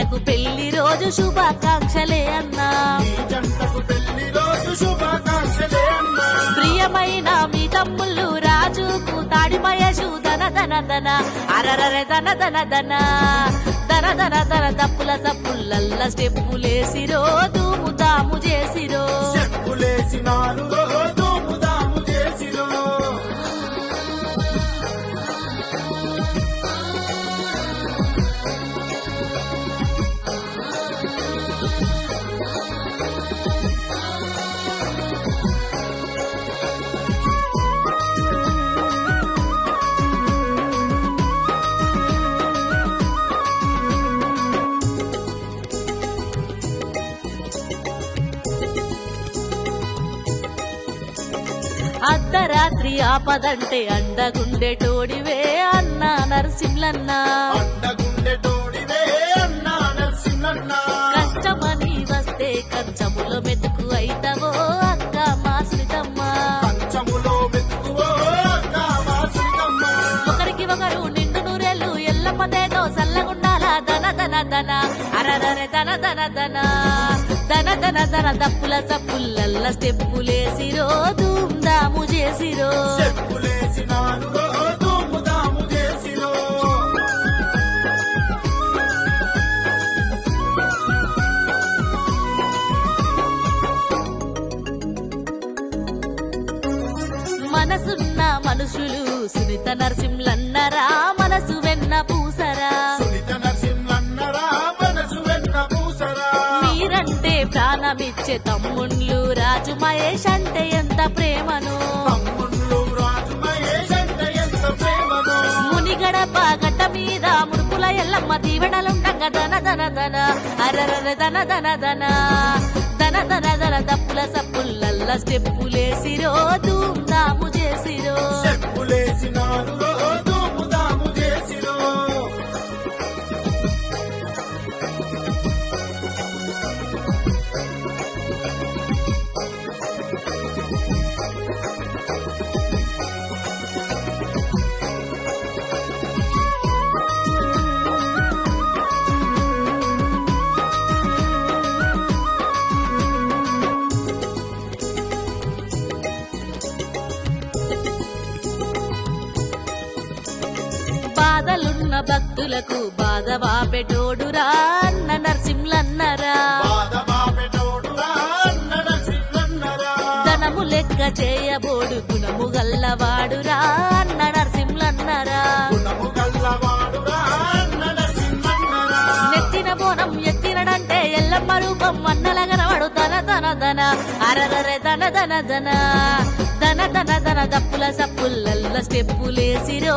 జంటకు పెళ్లి రోజు శుభాకాంక్షలే అన్నా. నీ జంటకు పెళ్లి రోజు శుభాకాంక్షలే అన్నా. ప్రియమైన మీ తమ్ముళ్ళు రాజుకు తాడి మహేషు ధన ధన ధన అరరరే ధన ధన ధన ధన ధన ధన దప్పుల సప్పులల్ల స్టెప్పులేసిరో దూము దాము చేసిరో. చెప్పులేసినారు దూము దాము చేసిరో. అర్ధరాత్రి ఆపదంటే అండగుండెటోడివే అన్నా నరసింహన్నా. అండగుండె తోడివే అన్నా నరసింహన్నా. కష్టమని వస్తే కంచములో మెతుకు అయితవో అక్క మాసులితమ్మ. కంచములో వెతుకువో అక్క వాసులమ్మ. ఒకరికి ఒకరు నిండు నూరేళ్ళు ఎల్లమ్మదేదో సల్లగుండాల ధన ధన ధన అరరరే ధన ధన ధన ధన ధన ధన దప్పుల సప్పులల్ల స్టెప్పులేసిరో ధూమ్ దాము చేసిరో. చెప్పులేసినారు దూము దాము చేసిరో. మనసున్న మనుషులు సునీత నరసింహన్నరా మనసు వెన్న పూసరా. సునీత నరసింహన్నరా మనసు వెన్న పూసరా. మీరంటే ప్రాణమిచ్చే తమ్ముళ్ళు రాజు మహేష్ అంటే ఎంత ప్రేమను. తమ్ముళ్ళు రాజు మహేష్ అంటే ఎంత ప్రేమను. మునిగడప గడ్డ మీద ముడుపుల ఎల్లమ్మ దీవెనలుండగా ధన ధన ధన అరరర ధన ధన ధన ధన ధన ధన దప్పుల సప్పులల్ల స్టెప్పులేసిరో ధూమ్ దాము చేసిరో. చెప్పులేసినారు దూము దాము చేసిరో. బాధలున్న భక్తులకు బాధ వాపెటోడురా అన్న నరసింహన్నరా. బాధ బాపెటోడురా అన్న నరసింహన్నరా. ధనము లెక్క చేయబోడు గుణము గల్లవాడురా అన్న నరసింహన్నరా. గుణము గల్లవాడురా అన్న నరసింహన్నరా. నెత్తిన బోనం ఎత్తినడంటే ఎల్లమ్మ రూపం అన్నలగనవాడు ధన ధన ధన అరరరే ధన ధన ధన ధన ధన ధన దప్పుల సప్పులల్ల స్టెప్పులేసిరో